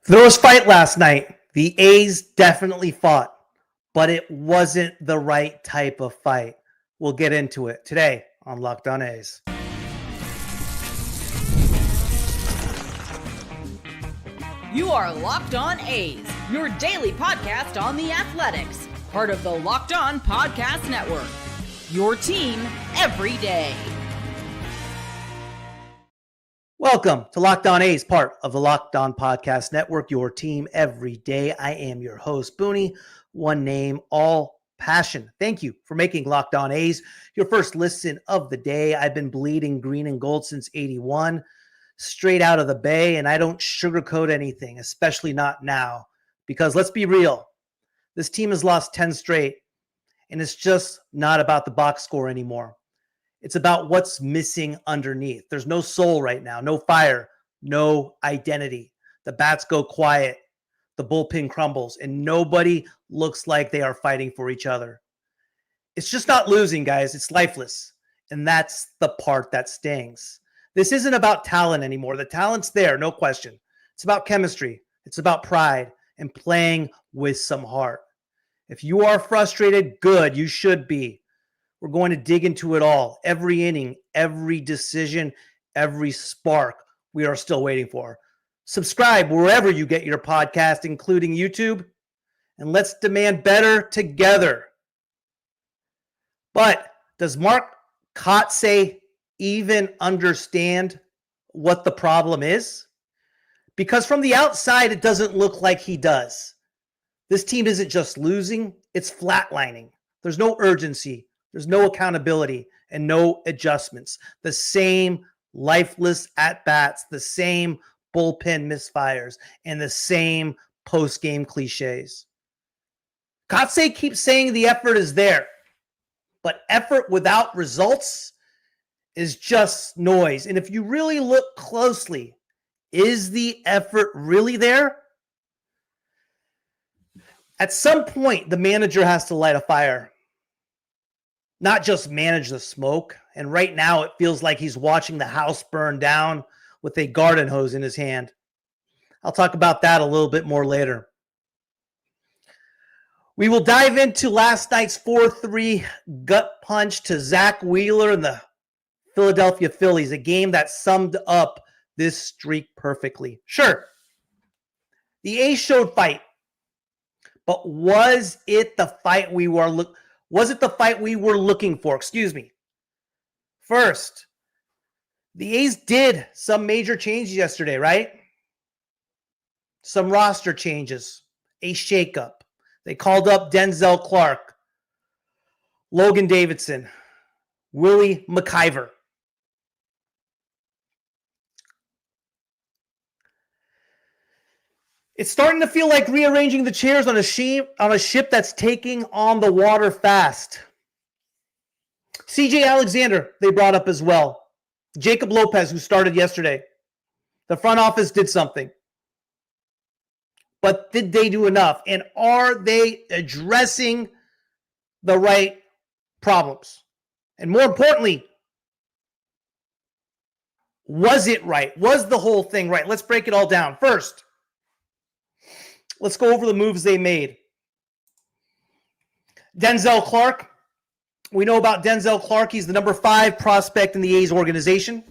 There was fight last night. The A's definitely fought, but it wasn't the right type of fight. We'll get into it today on Locked On A's. You are Locked On A's, your daily podcast on the Athletics, part of the Locked On Podcast Network. Your team every day. Welcome to Locked On A's, part of the Locked On Podcast Network, your team every day. I am your host, Booney. One name, all passion. Thank you for making Locked On A's your first listen of the day. I've been bleeding green and gold since '81, straight out of the Bay, and I don't sugarcoat anything, especially not now, because let's be real, this team has lost 10 straight, and it's just not about the box score anymore. It's about what's missing underneath. There's no soul right now, no fire, no identity. The bats go quiet, the bullpen crumbles, and nobody looks like they are fighting for each other. It's just not losing, guys. It's lifeless, and that's the part that stings. This isn't about talent anymore. The talent's there, no question. It's about chemistry. It's about pride and playing with some heart. If you are frustrated, good, you should be. We're going to dig into it all. Every inning, every decision, every spark we are still waiting for. Subscribe wherever you get your podcast, including YouTube, and let's demand better together. But does Mark Kotsay even understand what the problem is? Because from the outside, it doesn't look like he does. This team isn't just losing, it's flatlining. There's no urgency. There's no accountability and no adjustments. The same lifeless at-bats, the same bullpen misfires, and the same post-game cliches. Kotsay keeps saying the effort is there, but effort without results is just noise. And if you really look closely, is the effort really there? At some point, the manager has to light a fire. Not just manage the smoke. And right now it feels like he's watching the house burn down with a garden hose in his hand. I'll talk about that a little bit more later. We will dive into last night's 4-3 gut punch to Zach Wheeler and the Philadelphia Phillies, a game that summed up this streak perfectly. Sure, the A's showed fight, but was it the fight we were looking for? Excuse me. First, the A's did some major changes yesterday, right? Some roster changes, a shakeup. They called up Denzel Clark, Logan Davidson, Willie McIver. It's starting to feel like rearranging the chairs on a ship that's taking on the water fast. CJ Alexander, they brought up as well. Jacob Lopez, who started yesterday. The front office did something. But did they do enough? And are they addressing the right problems? And more importantly, was it right? Was the whole thing right? Let's break it all down. First, let's go over the moves they made. Denzel Clark. We know about Denzel Clark. He's the number 5 prospect in the A's organization.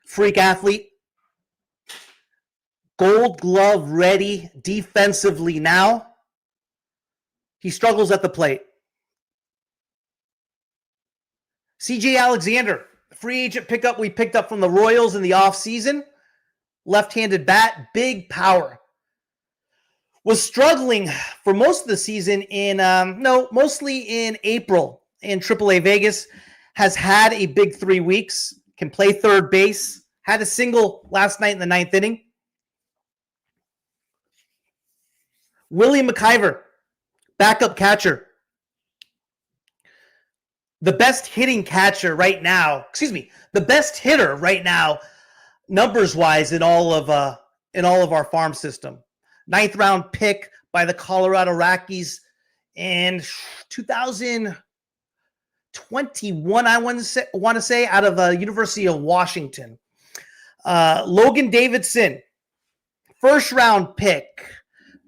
Freak athlete. Gold glove ready defensively now. He struggles at the plate. CJ Alexander, free agent pickup we picked up from the Royals in the offseason. Left-handed bat, big power. Was struggling for most of the season mostly in April in AAA Vegas. Has had a big 3 weeks, can play third base, had a single last night in the 9th inning. Willie McIver, backup catcher. The best hitting catcher right now, the best hitter right now, numbers-wise in all of our farm system. 9th round pick by the Colorado Rockies in 2021, I want to say, out of the University of Washington. Logan Davidson, First round pick.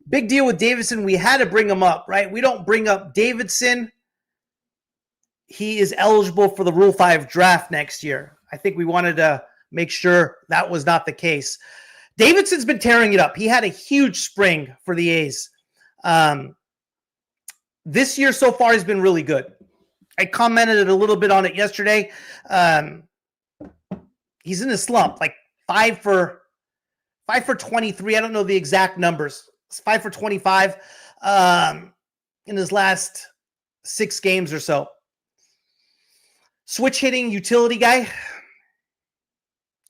Big deal with Davidson. We had to bring him up, right? We don't bring up Davidson. He is eligible for the Rule 5 draft next year. I think we wanted to make sure that was not the case. Davidson's been tearing it up. He had a huge spring for the A's. This year so far has been really good. I commented a little bit on it yesterday. He's in a slump, like 5 for 23. I don't know the exact numbers. It's 5 for 25 in his last 6 games or so. Switch hitting utility guy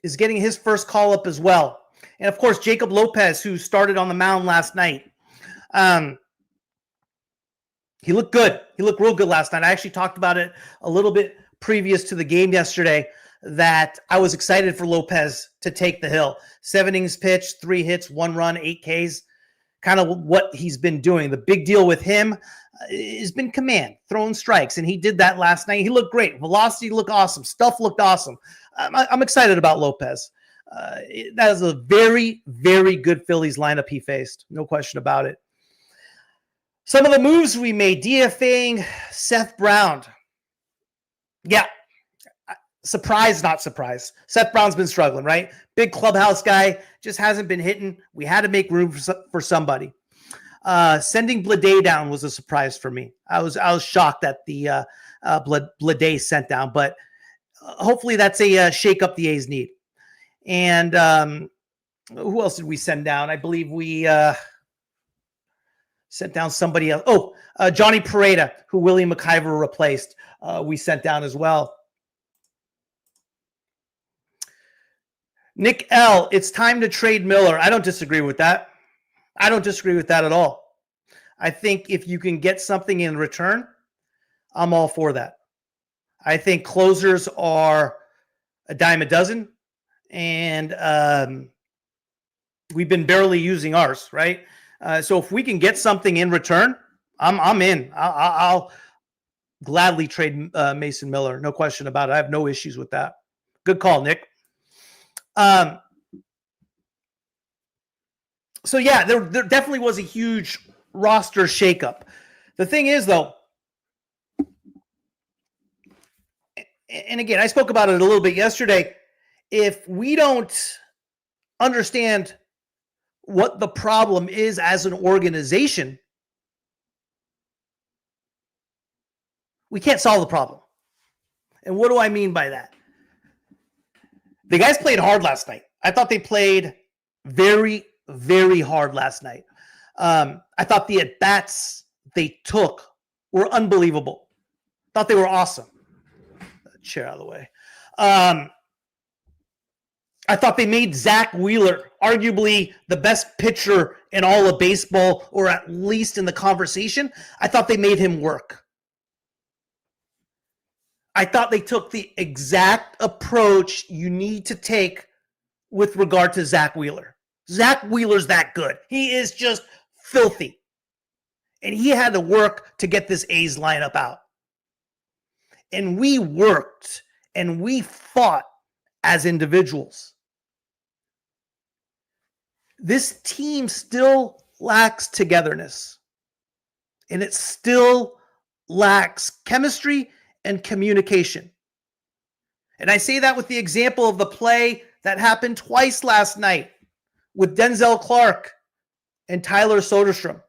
is getting his first call up as well. And of course, Jacob Lopez, who started on the mound last night. He looked good. He looked real good last night. I actually talked about it a little bit previous to the game yesterday, that I was excited for Lopez to take the hill. 7 innings pitched, 3 hits, 1 run, 8 Ks. Kind of what he's been doing. The big deal with him has been command, throwing strikes, and he did that last night. He looked great. Velocity looked awesome. Stuff looked awesome. I'm excited about Lopez. That is a very, very good Phillies lineup he faced. No question about it. Some of the moves we made, DFAing Seth Brown. Yeah, surprise, not surprise. Seth Brown's been struggling, right? Big clubhouse guy, just hasn't been hitting. We had to make room for somebody. Sending Bleday down was a surprise for me. I was shocked that the Bleday sent down, but hopefully that's a shake up the A's need. And who else did we send down? I believe we sent down somebody else. Johnny Pareda, who William McIver replaced. We sent down as well. Nick L., it's time to trade Miller. I don't disagree with that. I don't disagree with that at all. I think if you can get something in return, I'm all for that. I think closers are a dime a dozen, and we've been barely using ours, right? So if we can get something in return, I'm in. I'll gladly trade Mason Miller. No question about it. I have no issues with that. Good call, Nick. So yeah, there definitely was a huge roster shakeup. The thing is, though, and again, I spoke about it a little bit yesterday. If we don't understand what the problem is as an organization, we can't solve the problem. And what do I mean by that? The guys played hard last night. I thought they played very, very hard last night. I thought the at-bats they took were unbelievable. Thought they were awesome. Chair out of the way. I thought they made Zach Wheeler arguably the best pitcher in all of baseball, or at least in the conversation. I thought they made him work. I thought they took the exact approach you need to take with regard to Zach Wheeler. Zach Wheeler's that good. He is just filthy. And he had to work to get this A's lineup out. And we worked and we fought as individuals. This team still lacks togetherness. And it still lacks chemistry and communication. And I say that with the example of the play that happened twice last night with Denzel Clark and Tyler Soderstrom.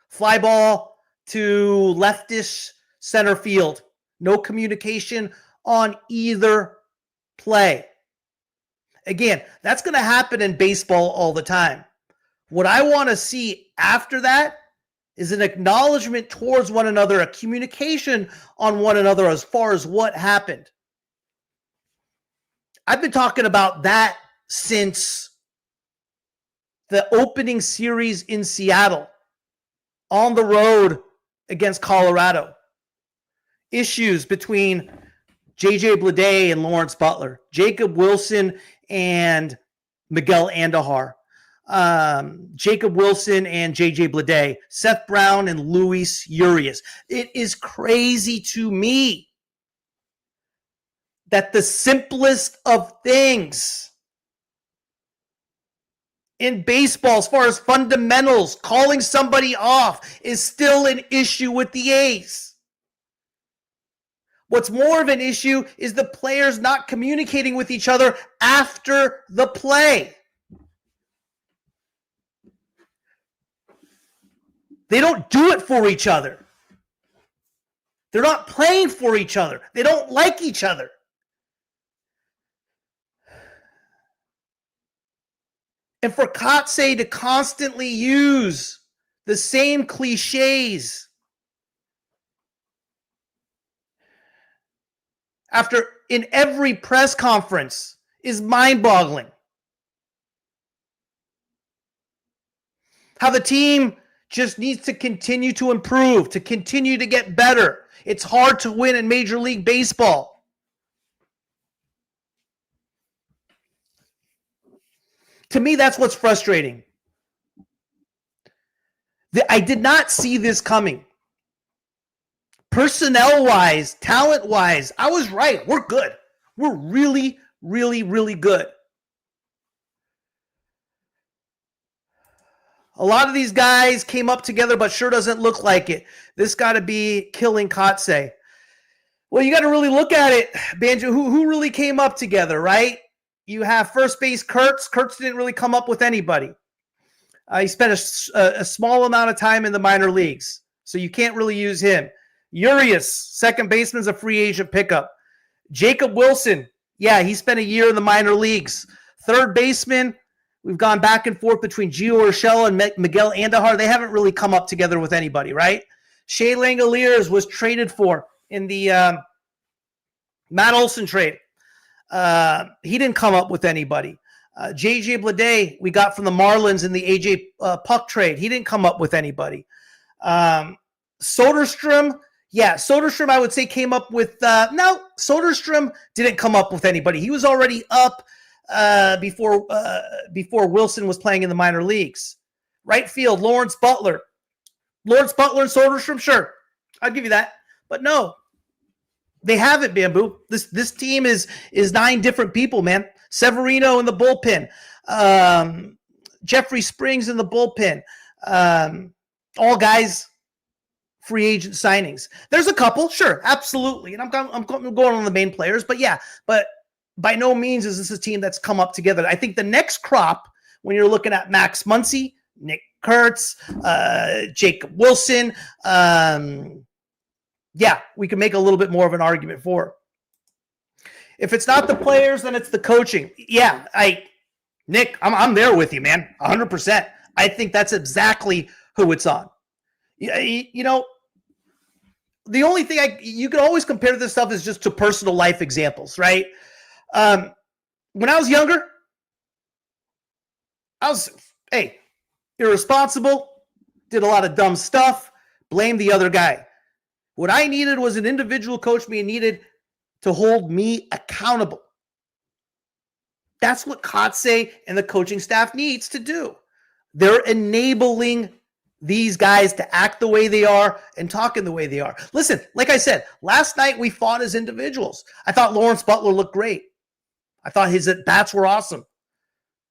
Fly ball to leftish center field. No communication on either play. Again, that's going to happen in baseball all the time. What I want to see after that is an acknowledgement towards one another, a communication on one another as far as what happened. I've been talking about that since the opening series in Seattle, on the road against Colorado. Issues between J.J. Bleday and Lawrence Butler, Jacob Wilson and Miguel Andujar, Jacob Wilson and J.J. Bleday, Seth Brown and Luis Urias. It is crazy to me that the simplest of things in baseball, as far as fundamentals, calling somebody off is still an issue with the A's. What's more of an issue is the players not communicating with each other after the play. They don't do it for each other. They're not playing for each other. They don't like each other. And for Kotsay to constantly use the same cliches after in every press conference is mind-boggling. How the team just needs to continue to improve, to continue to get better. It's hard to win in Major League Baseball. To me, that's what's frustrating. I did not see this coming. Personnel-wise, talent-wise, I was right. We're good. We're really, really, really good. A lot of these guys came up together, but sure doesn't look like it. This got to be killing Kotsay. Well, you got to really look at it, Banjo. Who really came up together, right? You have first base Kurtz. Kurtz didn't really come up with anybody. He spent a small amount of time in the minor leagues, so you can't really use him. Urias, second baseman's a free agent pickup. Jacob Wilson, yeah, he spent a year in the minor leagues. Third baseman, we've gone back and forth between Gio Urshela and Miguel Andujar. They haven't really come up together with anybody, right? Shea Langoliers was traded for in the Matt Olson trade. He didn't come up with anybody. JJ Bleday, we got from the Marlins in the AJ Puck trade. He didn't come up with anybody. Soderstrom, yeah, Soderstrom, I would say, came up with no, Soderstrom didn't come up with anybody. He was already up before Wilson was playing in the minor leagues. Right field, Lawrence Butler. Lawrence Butler and Soderstrom, sure. I'll give you that. But no, they haven't, Bamboo. This team is 9 different people, man. Severino in the bullpen. Jeffrey Springs in the bullpen. All guys, free agent signings. There's a couple, sure, absolutely. And I'm going on the main players, but yeah, but by no means is this a team that's come up together. I think the next crop, when you're looking at Max Muncy, Nick Kurtz, Jacob Wilson, yeah, we can make a little bit more of an argument for. If it's not the players, then it's the coaching. Yeah, Nick, I'm there with you, man, 100%. I think that's exactly who it's on. You know, the only thing you can always compare this stuff is just to personal life examples, right? When I was younger, I was, irresponsible, did a lot of dumb stuff, blamed the other guy. What I needed was an individual coach me and needed to hold me accountable. That's what Kotsay and the coaching staff needs to do. They're enabling these guys to act the way they are and talk in the way they are. Listen, like I said, last night we fought as individuals. I thought Lawrence Butler looked great. I thought his at-bats were awesome.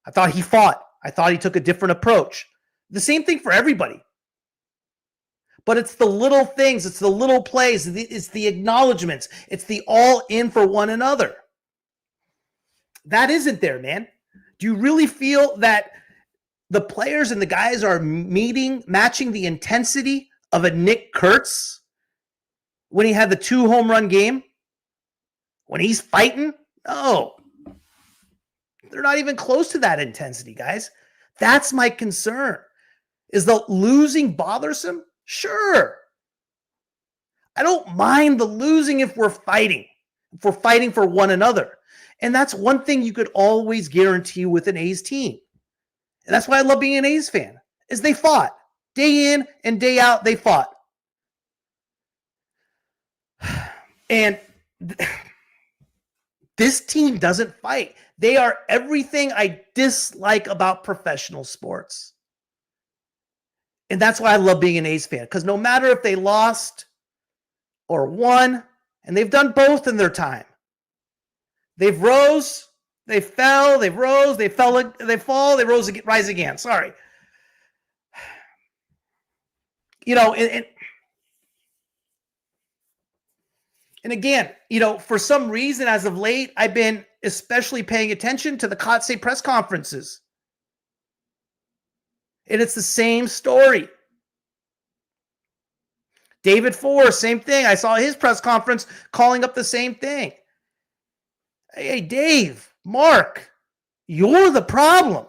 I thought he fought. I thought he took a different approach. The same thing for everybody. But it's the little things. It's the little plays. It's the acknowledgments. It's the all in for one another. That isn't there, man. Do you really feel that the players and the guys are matching the intensity of a Nick Kurtz when he had the 2 home run game? When he's fighting? No. They're not even close to that intensity, guys. That's my concern. Is the losing bothersome? Sure. I don't mind the losing if we're fighting. If we're fighting for one another. And that's one thing you could always guarantee with an A's team. And that's why I love being an A's fan, is they fought. Day in and day out, they fought. And this team doesn't fight. They are everything I dislike about professional sports. And that's why I love being an A's fan, because no matter if they lost or won, and they've done both in their time, they've rose They fell, they rose, they fell, they fall, they rose, rise again. Sorry. And again, for some reason as of late, I've been especially paying attention to the Kotsay press conferences. And it's the same story. David Forrest, same thing. I saw his press conference calling up the same thing. Hey, Dave, Mark, you're the problem.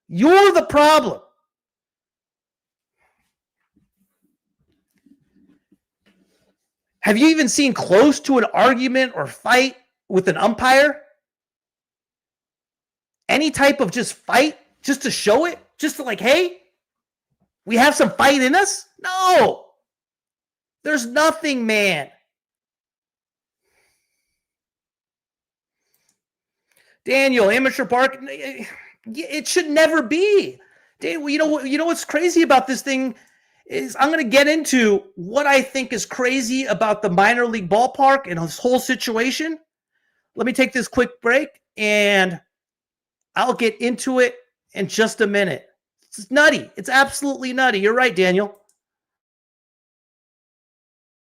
You're the problem. Have you even seen close to an argument or fight with an umpire? Any type of just fight, just to show it? Just to hey, we have some fight in us? No. There's nothing, man. Daniel, amateur park, it should never be. Daniel, you know what's crazy about this thing is I'm going to get into what I think is crazy about the minor league ballpark and this whole situation. Let me take this quick break, and I'll get into it in just a minute. It's nutty. It's absolutely nutty. You're right, Daniel.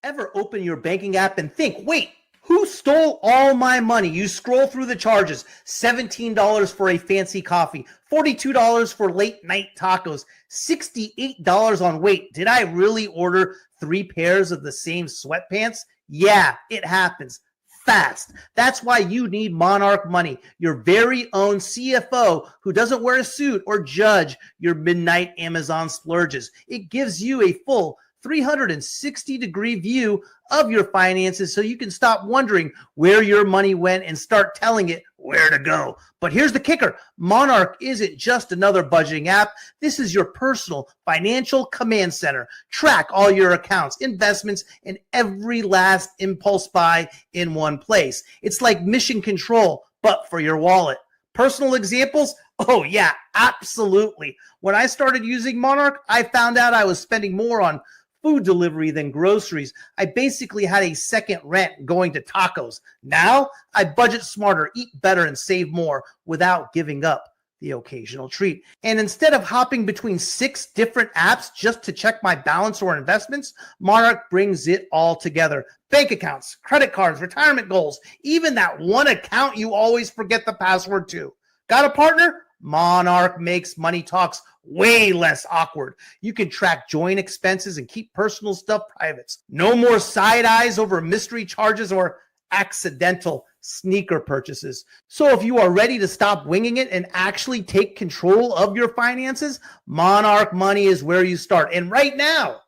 Ever open your banking app and think, wait, who stole all my money? You scroll through the charges. $17 for a fancy coffee, $42 for late night tacos, $68 on wait. Did I really order 3 pairs of the same sweatpants? Yeah, it happens fast. That's why you need Monarch Money, your very own CFO who doesn't wear a suit or judge your midnight Amazon splurges. It gives you a full 360-degree view of your finances so you can stop wondering where your money went and start telling it where to go. But here's the kicker. Monarch isn't just another budgeting app. This is your personal financial command center. Track all your accounts, investments, and every last impulse buy in one place. It's like mission control, but for your wallet. Personal examples? Oh, yeah, absolutely. When I started using Monarch, I found out I was spending more on food delivery than groceries. I basically had a second rent going to tacos. Now I budget smarter, eat better, and save more without giving up the occasional treat. And instead of hopping between 6 different apps just to check my balance or investments, Monarch brings it all together. Bank accounts, credit cards, retirement goals, even that one account you always forget the password to. Got a partner? Monarch makes money talks way less awkward. You can track joint expenses and keep personal stuff private. No more side eyes over mystery charges or accidental sneaker purchases. So if you are ready to stop winging it and actually take control of your finances, Monarch Money is where you start. And right now,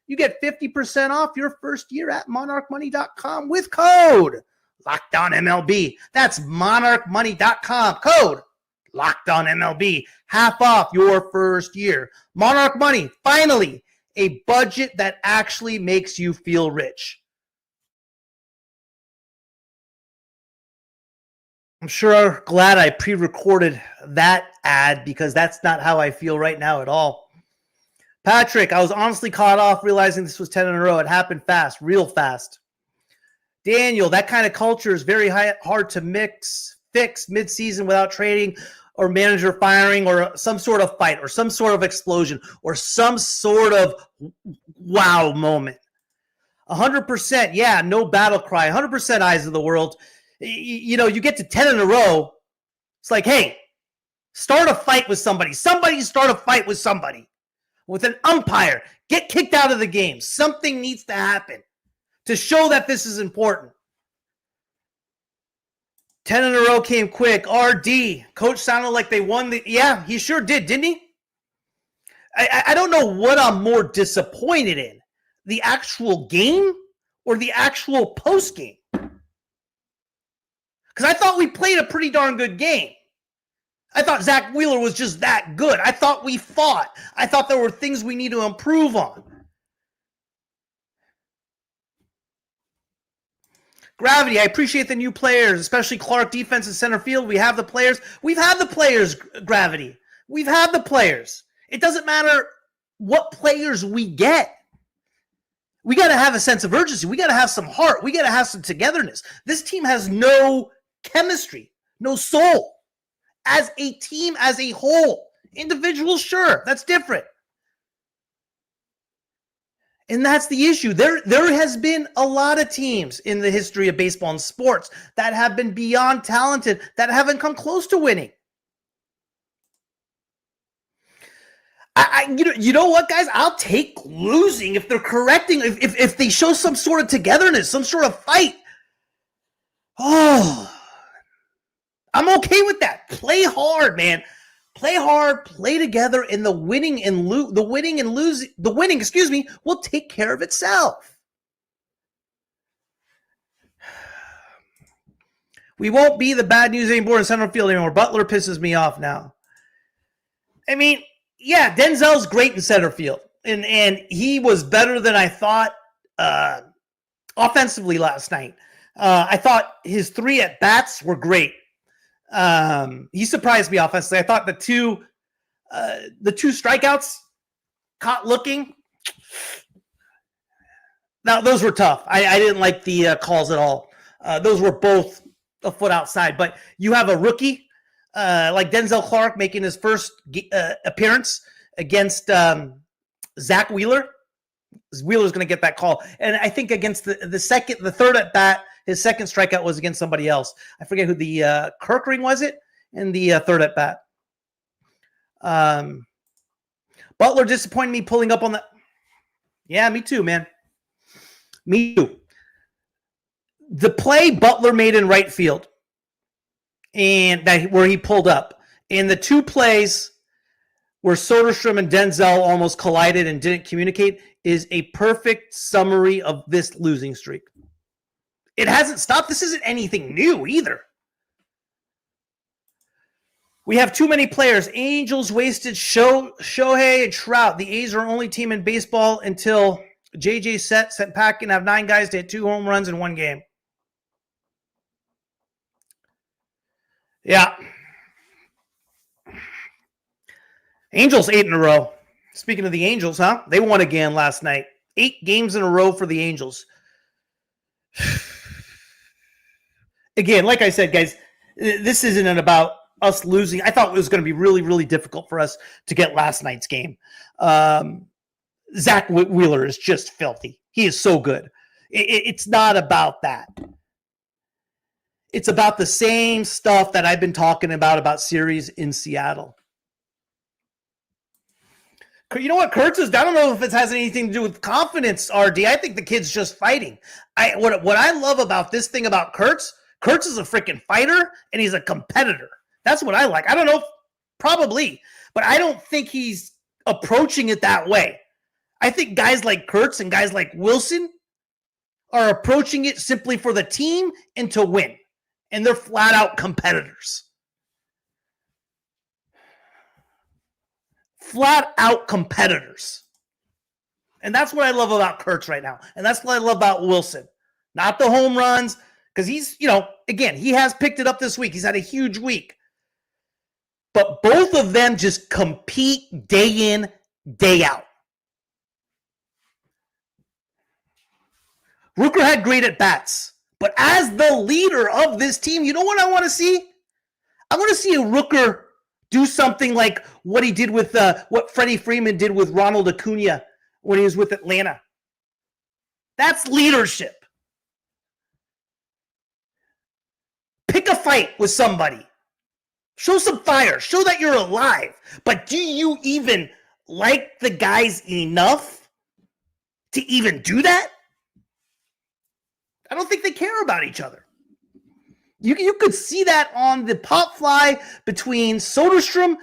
you get 50% off your first year at monarchmoney.com with code LOCKEDONMLB. That's monarchmoney.com, code Locked On MLB, half off your first year. Monarch Money, finally, a budget that actually makes you feel rich. I'm sure glad I pre-recorded that ad because that's not how I feel right now at all. Patrick, I was honestly caught off realizing this was 10 in a row. It happened fast, real fast. Daniel, that kind of culture is very hard to fix mid-season without trading or manager firing or some sort of fight or some sort of explosion or some sort of wow moment. 100%, yeah, no battle cry, 100% eyes of the world. You get to 10 in a row, it's like, hey, start a fight with somebody. Somebody start a fight with somebody. With an umpire, get kicked out of the game. Something needs to happen to show that this is important. 10 in a row came quick. RD. Coach sounded like they won the... Yeah, he sure did, didn't he? I don't know what I'm more disappointed in. The actual game or the actual post game? Because I thought we played a pretty darn good game. I thought Zach Wheeler was just that good. I thought we fought. I thought there were things we need to improve on. Gravity, I appreciate the new players, especially Clark, defense and center field. We have the players. We've had the players, Gravity. We've had the players. It doesn't matter what players we get. We got to have a sense of urgency. We got to have some heart. We got to have some togetherness. This team has no chemistry, no soul. As a team, as a whole, individuals, sure, that's different. And that's the issue. There has been a lot of teams in the history of baseball and sports that have been beyond talented, that haven't come close to winning. You know what, guys? I'll take losing if they're correcting, if they show some sort of togetherness, some sort of fight. Oh, I'm okay with that. Play hard, man. Play hard, play together, and the winning, will take care of itself. We won't be the bad news anymore in center field anymore. Butler pisses me off now. I mean, yeah, Denzel's great in center field, and he was better than I thought offensively last night. I thought his 3 at-bats were great. He surprised me offensively. I thought the two strikeouts caught looking. Now, those were tough. I didn't like the calls at all. Those were both a foot outside. But you have a rookie like Denzel Clark making his first appearance against Zach Wheeler. Wheeler's going to get that call. And I think against the third at bat, his second strikeout was against somebody else. I forget who the Kirkring was it in the third at bat. Butler disappointed me pulling up on that. Yeah, me too, man. Me too. The play Butler made in right field, and where he pulled up, and the 2 plays where Soderstrom and Denzel almost collided and didn't communicate is a perfect summary of this losing streak. It hasn't stopped. This isn't anything new either. We have too many players. Angels wasted Shohei and Trout. The A's are only team in baseball until JJ sent back and have 9 guys to hit 2 home runs in 1 game. Yeah. Angels 8 in a row. Speaking of the Angels, huh? They won again last night. 8 games in a row for the Angels. Again, like I said, guys, this isn't about us losing. I thought it was going to be really, really difficult for us to get last night's game. Zach Wheeler is just filthy. He is so good. It's not about that. It's about the same stuff that I've been talking about series in Seattle. You know what Kurtz is? I don't know if it has anything to do with confidence, RD. I think the kid's just fighting. What I love about this thing about Kurtz is a freaking fighter, and he's a competitor. That's what I like. I don't know, probably, but I don't think he's approaching it that way. I think guys like Kurtz and guys like Wilson are approaching it simply for the team and to win, and they're flat-out competitors. Flat-out competitors. And that's what I love about Kurtz right now. And that's what I love about Wilson. Not the home runs, because he's, again, he has picked it up this week. He's had a huge week. But both of them just compete day in, day out. Rooker had great at-bats. But as the leader of this team, you know what I want to see? I want to see a Rooker do something like what he did with what Freddie Freeman did with Ronald Acuna when he was with Atlanta. That's leadership. Pick a fight with somebody. Show some fire. Show that you're alive. But do you even like the guys enough to even do that? I don't think they care about each other. You could see that on the pop fly between Soderstrom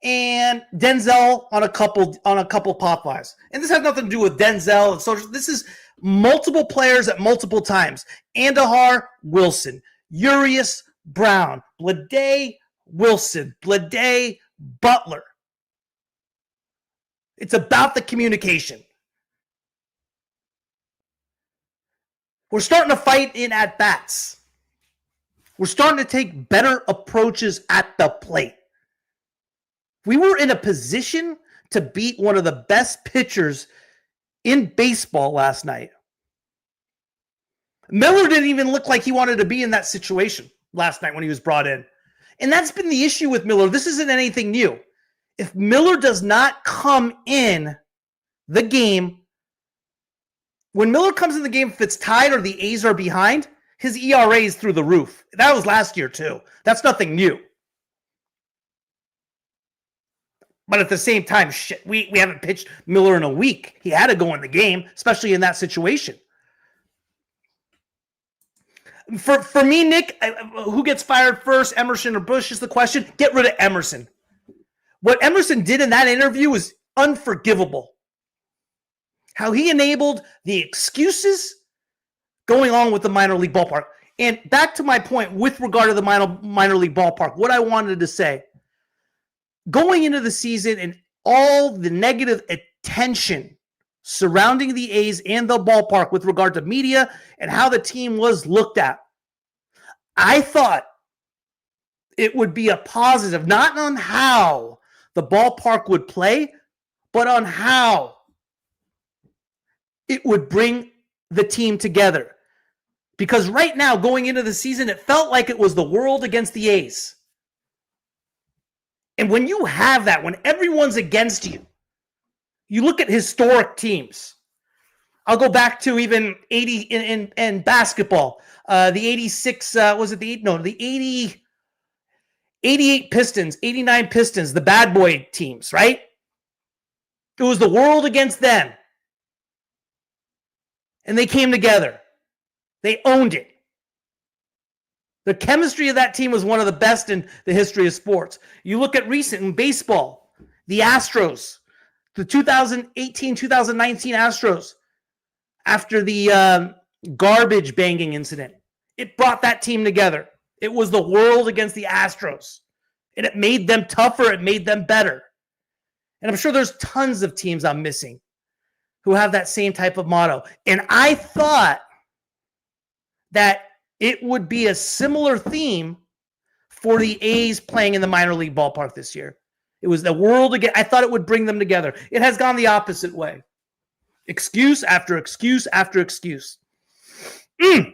and Denzel on a couple pop flies. And this has nothing to do with Denzel and Soderstrom. This is multiple players at multiple times. Andahar, Wilson, Urias, Brown, Bleday, Wilson, Bleday, Butler. It's about the communication. We're starting to fight in at-bats. We're starting to take better approaches at the plate. We were in a position to beat one of the best pitchers in baseball last night. Miller didn't even look like he wanted to be in that situation last night when he was brought in. And that's been the issue with Miller. This isn't anything new. If Miller does not come in the game, when Miller comes in the game, if it's tied or the A's are behind, his ERA is through the roof. That was last year too. That's nothing new. But at the same time, we haven't pitched Miller in a week. He had to go in the game, especially in that situation. For me, Nick, who gets fired first, Emerson or Bush is the question. Get rid of Emerson. What Emerson did in that interview was unforgivable. How he enabled the excuses going on with the minor league ballpark. And back to my point with regard to the minor league ballpark, what I wanted to say, going into the season and all the negative attention surrounding the A's and the ballpark with regard to media and how the team was looked at, I thought it would be a positive, not on how the ballpark would play, but on how it would bring the team together. Because right now, going into the season, it felt like it was the world against the A's. And when you have that, when everyone's against you, you look at historic teams. I'll go back to even 80 in basketball. The 86, was it the 80, 88 Pistons, 89 Pistons, the bad boy teams, right? It was the world against them. And they came together. They owned it. The chemistry of that team was one of the best in the history of sports. You look at recent in baseball, the Astros, the 2018-2019 Astros, after the garbage banging incident, it brought that team together. It was the world against the Astros. And it made them tougher. It made them better. And I'm sure there's tons of teams I'm missing who have that same type of motto. And I thought that it would be a similar theme for the A's playing in the minor league ballpark this year. It was the world again. I thought it would bring them together. It has gone the opposite way. Excuse after excuse after excuse. It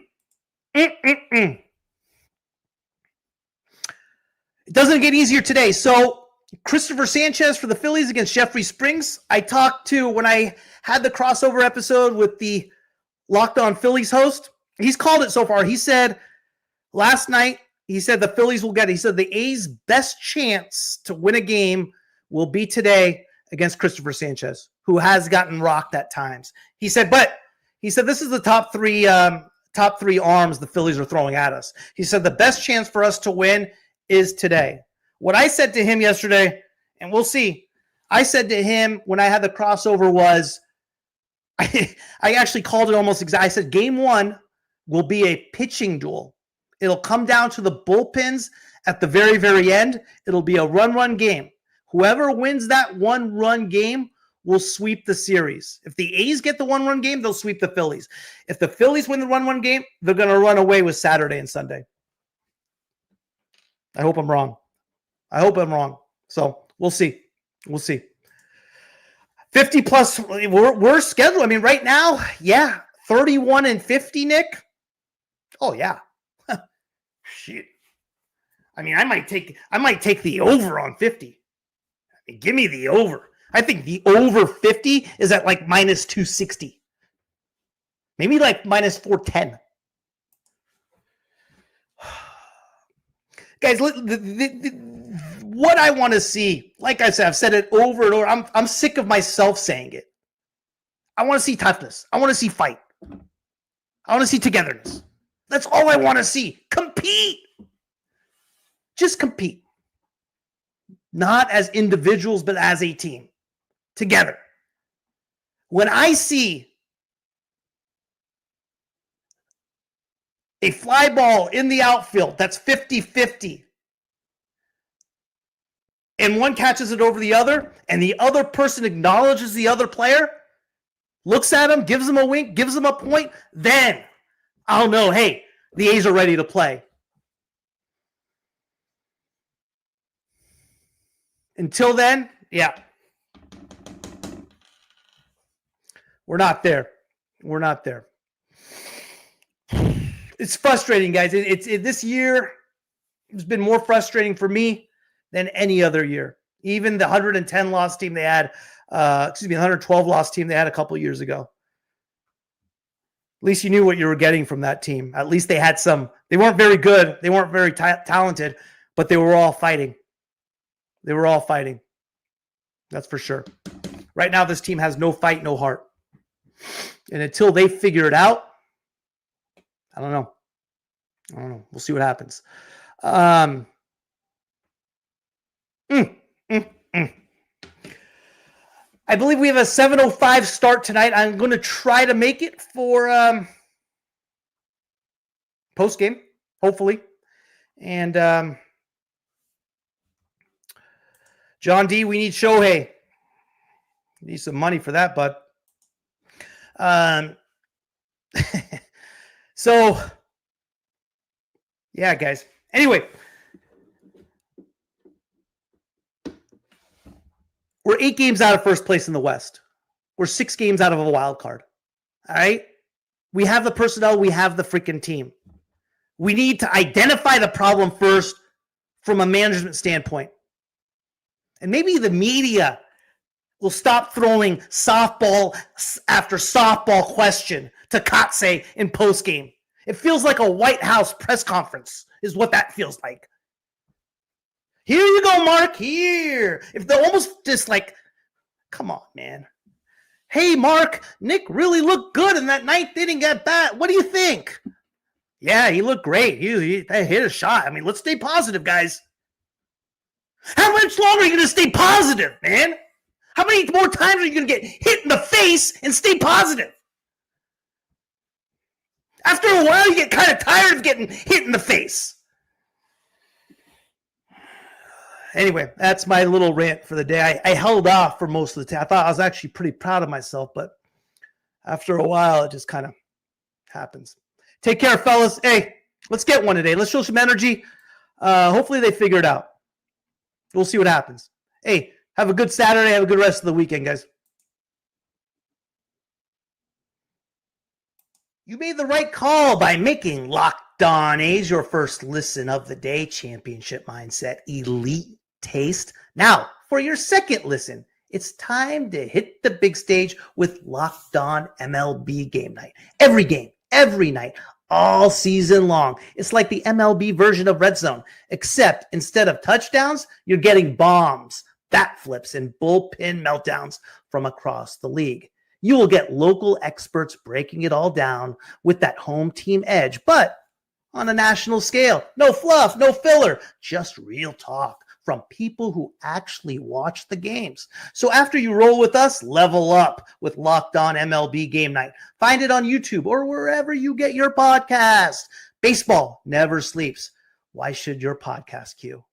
doesn't get easier today. So Christopher Sanchez for the Phillies against Jeffrey Springs. I talked to when I had the crossover episode with the Locked On Phillies host. He's called it so far. He said last night, he said the Phillies will get it. He said the A's best chance to win a game will be today against Christopher Sanchez, who has gotten rocked at times. He said this is the top three arms the Phillies are throwing at us. He said the best chance for us to win is today. What I said to him yesterday, and we'll see, I said to him when I had the crossover was, I actually called it almost exactly. I said game one will be a pitching duel. It'll come down to the bullpens at the very, very end. It'll be a run game. Whoever wins that one-run game will sweep the series. If the A's get the one-run game, they'll sweep the Phillies. If the Phillies win the one-run game, they're going to run away with Saturday and Sunday. I hope I'm wrong. So we'll see. 50 plus, we're scheduled. I mean, right now, 31-50, Nick. Oh yeah. Shit. I mean, I might take the over on 50. I mean, give me the over. I think the over 50 is at like minus 260. Maybe like minus 410. Guys, what I want to see, like I said, I've said it over and over. I'm sick of myself saying it. I want to see toughness. I want to see fight. I want to see togetherness. That's all I want to see. Compete. Just compete. Not as individuals, but as a team. Together. When I see a fly ball in the outfield that's 50-50, and one catches it over the other, and the other person acknowledges the other player, looks at him, gives him a wink, gives him a point, then I'll know, hey, the A's are ready to play. Until then, we're not there. It's frustrating, guys. It's this year, It's been more frustrating for me than any other year. Even the 110 loss team they had, 112 loss team they had a couple years ago. At least you knew what you were getting from that team. At least they had some. They weren't very good. They weren't very talented, but they were all fighting. They were all fighting. That's for sure. Right now, this team has no fight, no heart. And until they figure it out, I don't know. We'll see what happens. I believe we have a 7:05 start tonight. I'm going to try to make it for post-game, hopefully. And John D., we need Shohei. Need some money for that, bud. So, yeah, guys. Anyway, we're 8 games out of first place in the West. We're 6 games out of a wild card. All right? We have the personnel. We have the freaking team. We need to identify the problem first from a management standpoint. And maybe the media will stop throwing softball after softball question to Kotze in postgame. It feels like a White House press conference is what that feels like. Here you go, Mark, here. If they're almost just like, come on, man. Hey, Mark, Nick really looked good in that 9th inning at bat. What do you think? Yeah, he looked great. He hit a shot. I mean, let's stay positive, guys. How much longer are you going to stay positive, man? How many more times are you going to get hit in the face and stay positive? After a while, you get kind of tired of getting hit in the face. Anyway, that's my little rant for the day. I held off for most of the time. I thought I was actually pretty proud of myself, but after a while, it just kind of happens. Take care, fellas. Hey, let's get one today. Let's show some energy. Hopefully they figure it out. We'll see what happens. Hey, have a good Saturday. Have a good rest of the weekend, guys. You made the right call by making Locked On A's your first listen of the day. Championship mindset, elite taste. Now, for your second listen, it's time to hit the big stage with Locked On MLB Game Night. Every game, every night, all season long. It's like the MLB version of Red Zone, except instead of touchdowns, you're getting bombs, bat flips, and bullpen meltdowns from across the league. You will get local experts breaking it all down with that home team edge, but on a national scale. No fluff, no filler, just real talk from people who actually watch the games. So after you roll with us, level up with Locked On MLB Game Night. Find it on YouTube or wherever you get your podcast. Baseball never sleeps. Why should your podcast queue?